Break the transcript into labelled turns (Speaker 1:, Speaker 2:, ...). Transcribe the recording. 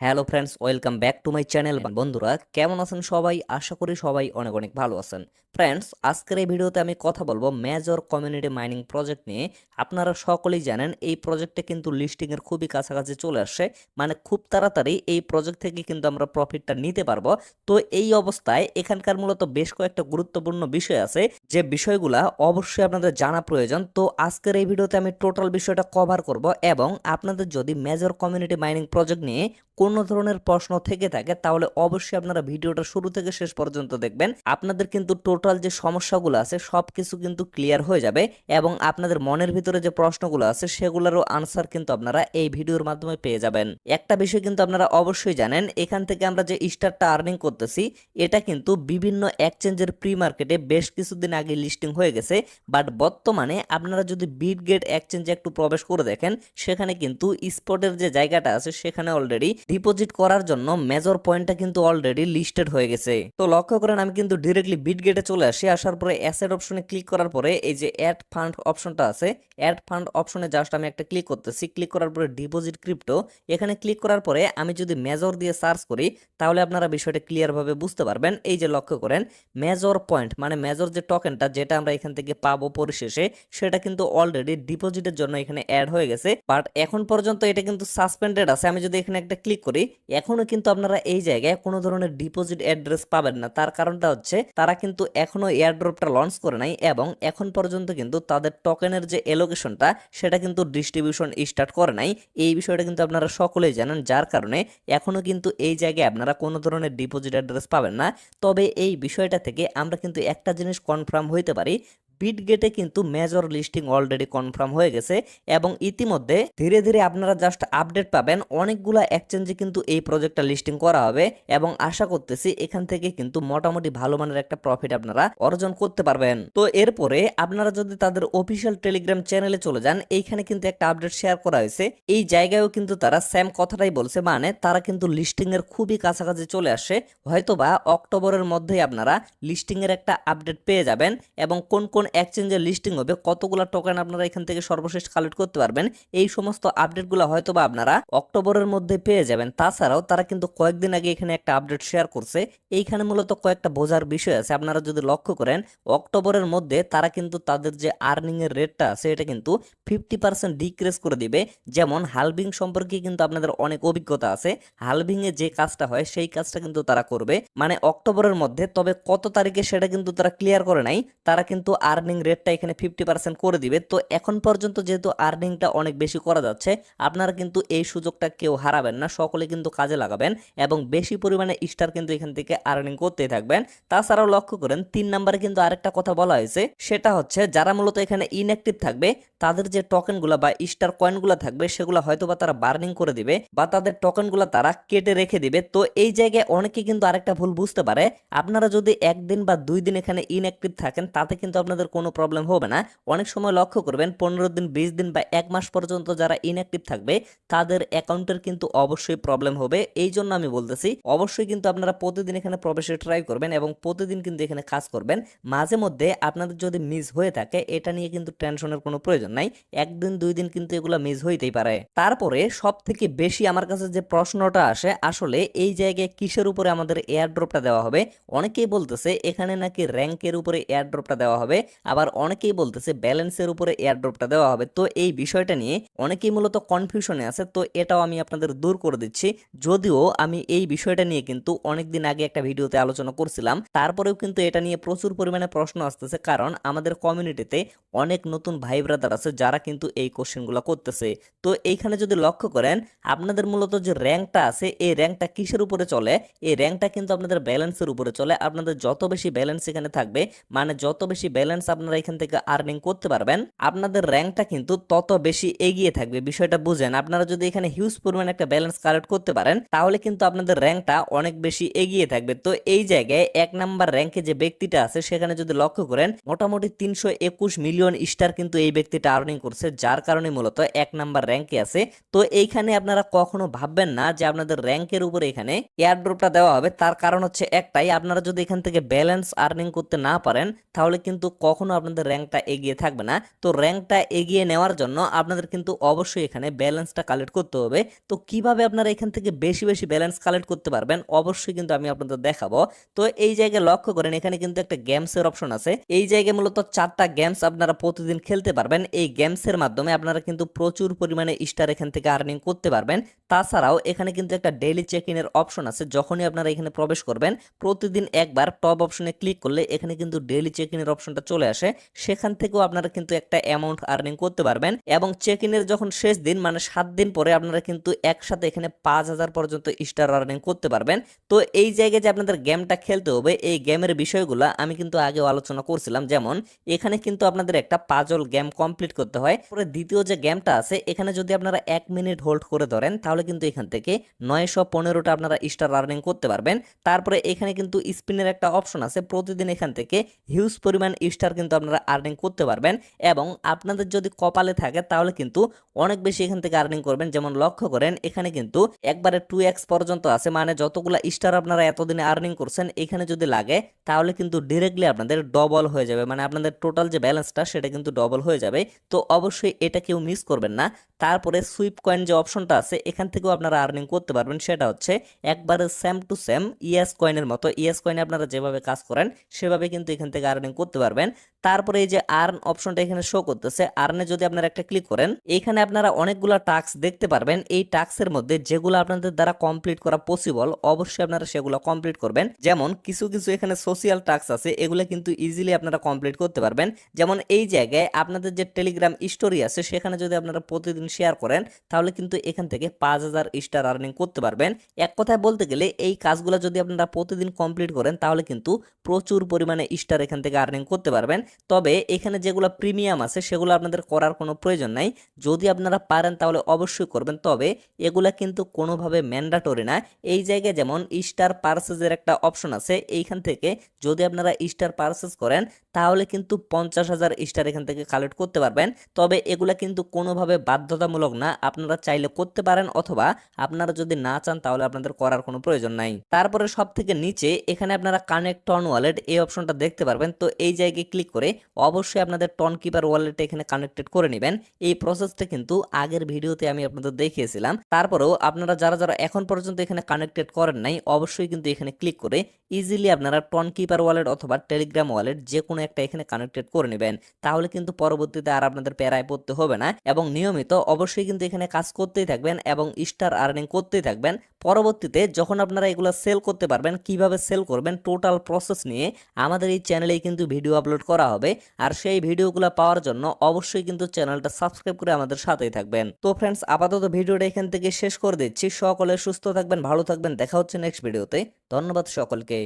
Speaker 1: Hello friends, welcome back to my channel. বন্ধুরা কেমন আছেন সবাই? আশা করি সবাই অনেক অনেক ভালো আছেন। ফ্রেন্ডস, আজকের এই ভিডিওতে আমি কথা বলবো মেজর কমিউনিটি মাইনিং প্রজেক্ট নিয়ে। আপনারা সকলেই জানেন এই প্রজেক্টটা কিন্তু লিস্টিং এর খুবই কাছাকাছি চলে আসছে, মানে খুব তাড়াতাড়ি এই প্রজেক্ট থেকে কিন্তু আমরা প্রফিটটা নিতে পারবো। তো এই অবস্থায় এখানকার মূলত বেশ কয়েকটা গুরুত্বপূর্ণ বিষয় আছে, যে বিষয়গুলা অবশ্যই আপনাদের জানা প্রয়োজন। তো আজকের এই ভিডিওতে আমি টোটাল বিষয়টা কভার করব, এবং আপনাদের যদি মেজর কমিউনিটি মাইনিং প্রজেক্ট নিয়ে কোনো ধরনের প্রশ্ন থেকে থাকে তাহলে অবশ্যই আপনারা ভিডিওটা শুরু থেকে শেষ পর্যন্ত দেখবেন। আপনাদের কিন্তু টোটাল যে সমস্যাগুলো আছে সবকিছু কিন্তু ক্লিয়ার হয়ে যাবে, এবং আপনাদের মনের ভিতরে যে প্রশ্নগুলো আছে সেগুলোরও আনসার কিন্তু আপনারা এই ভিডিওর মাধ্যমে পেয়ে যাবেন। একটা বিষয় কিন্তু আপনারা অবশ্যই জানেন, এখান থেকে আমরা যে স্টারটা আর্নিং করতেছি এটা কিন্তু বিভিন্ন এক্সচেঞ্জের প্রি মার্কেটে বেশ কিছুদিন আগে লিস্টিং হয়ে গেছে। বাট বর্তমানে আপনারা যদি বিটগেট এক্সচেঞ্জে একটু প্রবেশ করে দেখেন, সেখানে কিন্তু স্পটের যে জায়গাটা আছে সেখানে অলরেডি ডিপোজিট করার জন্য মেজর পয়েন্টটা কিন্তু অলরেডি লিস্টেড হয়ে গেছে। তো লক্ষ্য করেন, আমি কিন্তু ডিরেক্টলি বিটগেটে চলে আসি। আসার পরে অ্যাসেট অপশনে ক্লিক করার পরে এই যে অ্যাড ফান্ড অপশনটা আছে, অ্যাড ফান্ড অপশনে জাস্ট আমি একটা ক্লিক করতেছি। ক্লিক করার পরে ডিপোজিট ক্রিপ্টো এখানে ক্লিক করার পরে আমি যদি মেজর দিয়ে সার্চ করি তাহলে আপনারা বিষয়টা ক্লিয়ার ভাবে বুঝতে পারবেন। এই যে লক্ষ্য করেন, মেজর পয়েন্ট মানে মেজর যে টোকেনটা যেটা আমরা এখান থেকে পাবো পরিশেষে, সেটা কিন্তু অলরেডি ডিপোজিটের জন্য এখানে অ্যাড হয়ে গেছে। বাট এখন পর্যন্ত এটা কিন্তু সাসপেন্ডেড আছে। আমি যদি এখানে একটা ক্লিক করি, এখনো কিন্তু আপনারা এই জায়গায় কোনো ধরনের ডিপোজিট অ্যাড্রেস পাবেন না। তার কারণটা হচ্ছে তারা কিন্তু এখনো এয়ারড্রপটা লঞ্চ করে নাই, এবং এখন পর্যন্ত কিন্তু তাদের টোকেনের যে এলোকেশনটা সেটা কিন্তু ডিস্ট্রিবিউশন স্টার্ট করে নাই। এই বিষয়টা কিন্তু আপনারা সকলেই জানেন, যার কারণে এখনো কিন্তু এই জায়গায় আপনারা কোনো ধরনের ডিপোজিট অ্যাড্রেস পাবেন না। তবে এই বিষয়টা থেকে আমরা কিন্তু একটা জিনিস কনফার্ম হইতে পারি, বিটগেটে কিন্তু মেজর লিস্টিং অলরেডি কনফার্ম হয়ে গেছে, এবং ইতিমধ্যে ধীরে ধীরে আপনারা জাস্ট আপডেট পাবেন। অনেকগুলা এক্সচেঞ্জে কিন্তু এই প্রজেক্টটা লিস্টিং করা হবে, এবং আশা করতেছি এখান থেকে কিন্তু মোটামুটি ভালো মানের একটা প্রফিট আপনারা অর্জন করতে পারবেন। তো এরপরে আপনারা যদি তাদের অফিসিয়াল টেলিগ্রাম চ্যানেলে চলে যান, এইখানে কিন্তু একটা আপডেট শেয়ার করা হয়েছে। এই জায়গায়ও কিন্তু তারা সেম কথাটাই বলছে, মানে তারা কিন্তু লিস্টিং এর খুবই কাছাকাছি চলে আসে। হয়তোবা অক্টোবরের মধ্যেই আপনারা লিস্টিং এর একটা আপডেট পেয়ে যাবেন, এবং কোন কোন এক্সচেঞ্জের লিস্টিং হবে, কতগুলো টোকেন আপনারা এখান থেকে সর্বশেষ কালেক্ট করতে পারবেন, এই সমস্ত আপডেটগুলো হয়তোবা আপনারা অক্টোবরের মধ্যে পেয়ে যাবেন। তাছাড়াও তারা কিন্তু কয়েকদিন আগে এখানে একটা আপডেট শেয়ার করছে। এইখানে মূলত কয়েকটা বোঝার বিষয় আছে। আপনারা যদি লক্ষ্য করেন, অক্টোবরের মধ্যে তারা কিন্তু তাদের যে আর্নিং এর রেটটা আছে এটা কিন্তু 50% ডিক্রিজ করে দিবে। যেমন হালভিং সম্পর্কে কিন্তু আপনাদের অনেক অভিজ্ঞতা আছে। হালভিং এ যে কাজটা হয় সেই কাজটা কিন্তু তারা করবে, মানে অক্টোবরের মধ্যে। তবে কত তারিখে সেটা কিন্তু তারা ক্লিয়ার করে নাই। তারা কিন্তু আর্নিং রেটটা এখানে 50% করে দিবে। তো এখন পর্যন্ত যেহেতু আর্নিংটা অনেক বেশি করা যাচ্ছে, আপনারা কিন্তু এই সুযোগটা কেউ হারাবেন না, সকলে কিন্তু কাজে লাগাবেন, এবং বেশি পরিমাণে স্টার কিন্তু এখান থেকে আর্নিং করতেই থাকবেন। তাছাড়াও লক্ষ্য করেন 3 নম্বরে কিন্তু আরেকটা কথা বলা হয়েছে, সেটা হচ্ছে যারা মূলত এখানে ইনঅ্যাক্টিভ থাকবে তাদের যে টোকেনগুলো বা স্টার কয়েনগুলো থাকবে সেগুলো হয়তোবা তারা বার্নিং করে দিবে, বা তাদের টোকেনগুলো তারা কেটে রেখে দিবে। তো এই জায়গায় অনেকে কিন্তু আরেকটা ভুল বুঝতে পারে, আপনারা যদি একদিন বা 2 দিন এখানে ইনঅ্যাক্টিভ থাকেন তাতে কিন্তু আপনাদের কোনো প্রবলেম হবে না। অনেক সময় লক্ষ্য করবেন 15 দিন, 20 দিন বা 1 মাস পর্যন্ত যারা ইনঅ্যাক্টিভ থাকবে তাদের অ্যাকাউন্টের কিন্তু অবশ্যই প্রবলেম হবে। এই জন্য আমি বলতেছি অবশ্যই কিন্তু আপনারা প্রতিদিন এখানে প্রবেশের ট্রাই করবেন, এবং প্রতিদিন কিন্তু এখানে কাজ করবেন। মাঝে মধ্যে আপনাদের যদি মিস হয়ে থাকে এটা নিয়ে কিন্তু টেনশনের কোনো প্রয়োজন নাই। একদিন 2 দিন কিন্তু এগুলো মিস হইতেই পারে। তারপরে সব থেকে বেশি আমার কাছে যে প্রশ্নটা আসে, আসলে এই জায়গায় কিসের উপরে আমাদের এয়ারড্রপটা দেওয়া হবে। অনেকেই বলতেছে এখানে নাকি র্যাঙ্কের উপরে এয়ারড্রপটা দেওয়া হবে, আবার অনেকেই বলতেছে ব্যালেন্সের উপরে এয়ারড্রপটা দেওয়া হবে। তো এই বিষয়টা নিয়ে অনেকেই মূলত কনফিউশনে আছে, তো এটাও আমি আপনাদের দূর করে দিচ্ছি। যদিও আমি এই বিষয়টা নিয়ে কিন্তু অনেকদিন আগে একটা ভিডিওতে আলোচনা করছিলাম, তারপরেও কিন্তু এটা নিয়ে প্রচুর পরিমাণে প্রশ্ন আসতেছে, কারণ আমাদের কমিউনিটিতে অনেক নতুন ভাই ব্রাদার আছে যারা কিন্তু এই কোশ্চেনগুলো করতেছে। তো এইখানে যদি লক্ষ্য করেন, আপনাদের মূলত যে র্যাঙ্কটা আছে এই র্যাঙ্কটা কিসের উপরে চলে, এই র্যাঙ্কটা কিন্তু আপনাদের ব্যালেন্সের উপরে চলে। আপনাদের যত বেশি ব্যালেন্স এখানে থাকবে, মানে যত বেশি ব্যালেন্স আপনারা এখান থেকে আর্নিং করতে পারবেন, আপনাদের র্যাঙ্কটা কিন্তু তত বেশি এগিয়ে থাকবে। বিষয়টা বুঝেন, আপনারা যদি এখানে হিউজ পরিমাণে একটা ব্যালেন্স কালেক্ট করতে পারেন তাহলে কিন্তু আপনাদের র্যাঙ্কটা অনেক বেশি এগিয়ে থাকবে। তো এই জায়গায় 1 নাম্বার র্যাঙ্কে যে ব্যক্তিটা আছে সেখানে যদি লক্ষ্য করেন, মোটামুটি 321 মিলিয়ন স্টার কিন্তু এই ব্যক্তিটা আর্নিং করছে, যার কারণে মূলত 1 নাম্বার র্যাঙ্কে আছে। তো এইখানে আপনারা কখনো ভাববেন না যে আপনাদের র্যাঙ্কের উপরে এখানে এয়ারড্রপটা দেওয়া হবে। তার কারণ হচ্ছে একটাই, আপনারা যদি এখান থেকে ব্যালেন্স আর্নিং করতে না পারেন তাহলে কিন্তু কখনো আপনাদের র্যাঙ্কটা এগিয়ে থাকবে না। তো র্যাঙ্কটা এগিয়ে নেওয়ার জন্য আপনাদের কিন্তু অবশ্যই এখানে ব্যালেন্সটা কালেক্ট করতে হবে। তো কিভাবে আপনারা এখান থেকে বেশি বেশি ব্যালেন্স কালেক্ট করতে পারবেন অবশ্যই কিন্তু আমি আপনাদের দেখাবো। তো এই জায়গায় লক্ষ্য করেন এখানে কিন্তু একটা গেমসের অপশন আছে। এই জায়গায় মূলত 4টা গেমস আপনারা প্রতিদিন খেলতে পারবেন। এই গেমসের মাধ্যমে আপনারা কিন্তু প্রচুর পরিমাণে স্টার এখান থেকে আর্নিং করতে পারবেন। তাছাড়াও এখানে কিন্তু একটা ডেইলি চেক ইনের অপশন আছে। যখনই আপনারা এখানে প্রবেশ করবেন প্রতিদিন একবার টপ অপশনে ক্লিক করলে এখানে কিন্তু ডেইলি চেক ইনের অপশনটা চলে আসে। সেখান থেকেও আপনারা কিন্তু একটা অ্যামাউন্ট আর্নিং করতে পারবেন এবং চেক ইনের যখন শেষ দিন মানে 7 দিন পরে আপনারা কিন্তু একসাথে এখানে 5000 পর্যন্ত স্টার আর্নিং করতে পারবেন। তো এই জায়গায় যে আপনাদের গেমটা খেলতে হবে এই গেমের বিষয়গুলো আমি কিন্তু আগেও আলোচনা করছিলাম। যেমন এখানে কিন্তু আপনাদের একটা পাজল গেম কমপ্লিট করতে হয়। পরে দ্বিতীয় যে গেমটা আছে এখানে যদি আপনারা 1 মিনিট হোল্ড করে ধরেন তাহলে কিন্তু এখান থেকে 915টা আপনারা স্টার আর্নিং করতে পারবেন। তারপরে এখানে কিন্তু স্পিনের একটা অপশন আছে। প্রতিদিন এখান থেকে হিউজ পরিমাণ স্টার কিন্তু আপনারা আর্নিং করতে পারবেন এবং আপনাদের যদি কপালে থাকে তাহলে কিন্তু অনেক বেশি এখান থেকে আর্নিং করবেন। যেমন লক্ষ্য করেন এখানে কিন্তু একবারে 2x পর্যন্ত আছে, মানে যতগুলা স্টার আপনারা এতদিনে আর্নিং করছেন এখানে যদি লাগে তাহলে কিন্তু ডিরেক্টলি আপনাদের ডবল হয়ে যাবে, মানে আপনাদের টোটাল যে ব্যালেন্সটা সেটা কিন্তু ডবল হয়ে যাবে। তো অবশ্যই এটা কেউ মিস করবেন না। তারপরে সুইপ কয়েন যে অপশনটা আছে এখান থেকেও আপনারা আর্নিং করতে পারবেন। সেটা হচ্ছে একবারে সেম টু সেম ইএস কয়েনের মতো। ইএস কয়েনে আপনারা যেভাবে কাজ করেন সেভাবে কিন্তু এখান থেকে আর্নিং করতে পারবেন। তারপরে এই যে আর্ন অপশনটা এখানে শো করতেছে, আর্নে যদি আপনারা একটা ক্লিক করেন এখানে আপনারা অনেকগুলো টাস্ক দেখতে পারবেন। এই টাস্কের মধ্যে যেগুলো আপনাদের দ্বারা কমপ্লিট করা পসিবল অবশ্যই আপনারা সেগুলো কমপ্লিট করবেন। যেমন কিছু কিছু এখানে সোশিয়াল টাস্ক আছে এগুলো কিন্তু ইজিলি আপনারা কমপ্লিট করতে পারবেন। যেমন এই জায়গায় আপনাদের যে টেলিগ্রাম স্টোরি আছে সেখানে যদি আপনারা প্রতিদিন শেয়ার করেন তাহলে কিন্তু এখান থেকে 5000 স্টার আর্নিং করতে পারবেন। এক কথায় বলতে গেলে এই কাজগুলো যদি আপনারা প্রতিদিন কমপ্লিট করেন তাহলে কিন্তু প্রচুর পরিমাণে স্টার এখান থেকে আর্নিং করতে পারবেন। তবে এখানে যেগুলো প্রিমিয়াম আছে সেগুলো আপনাদের করার কোনো প্রয়োজন নাই। যদি আপনারা পারেন তাহলে অবশ্যই করবেন, তবে এগুলা কিন্তু কোনোভাবে ম্যান্ডাটরি না। এই জায়গায় যেমন স্টার পারচেজের একটা অপশন আছে, এইখান থেকে যদি আপনারা স্টার পারচেজ করেন তাহলে কিন্তু 50,000 স্টার এখান থেকে কালেক্ট করতে পারবেন। তবে এগুলা কিন্তু কোনোভাবে বাধ্যতামূলক না, আপনারা চাইলে করতে পারেন অথবা আপনারা যদি না চান তাহলে আপনাদের করার কোনো প্রয়োজন নাই। তারপরে সব থেকে নিচে এখানে আপনারা কানেক্ট টন ওয়ালেট এই অপশনটা দেখতে পারবেন। তো এই জায়গায় ক্লিক করে অবশ্যই আপনাদের টন কিপার ওয়ালেটে এখানে কানেক্টেড করে নেবেন। এই প্রসেসটা কিন্তু আগের ভিডিওতে আমি আপনাদের দেখিয়েছিলাম। তারপরেও আপনারা যারা যারা এখন পর্যন্ত এখানে কানেক্টেড করেন নাই অবশ্যই কিন্তু এখানে ক্লিক করে ইজিলি আপনারা টন কিপার ওয়ালেট অথবা টেলিগ্রাম ওয়ালেট যে কোনো একটা এখানে কানেক্টেড করে নেবেন। তাহলে কিন্তু পরবর্তীতে আর আপনাদের প্যারায় পড়তে হবে না এবং নিয়মিত অবশ্যই কিন্তু এখানে কাজ করতেই থাকবেন এবং স্টার আর্নিং করতেই থাকবেন। পরবর্তীতে যখন আপনারা এগুলো সেল করতে পারবেন, কিভাবে সেল করবেন টোটাল প্রসেস নিয়ে আমাদের এই চ্যানেলেই কিন্তু ভিডিও আপলোড করা হবে। আর সেই ভিডিওগুলো পাওয়ার জন্য অবশ্যই কিন্তু চ্যানেলটা সাবস্ক্রাইব করে আমাদের সাথেই থাকবেন। তো ফ্রেন্ডস আপাতত ভিডিওটা এখান থেকে শেষ করে দিচ্ছি। সকলে সুস্থ থাকবেন, ভালো থাকবেন, দেখা হচ্ছে নেক্সট ভিডিওতে। ধন্যবাদ সকলকে।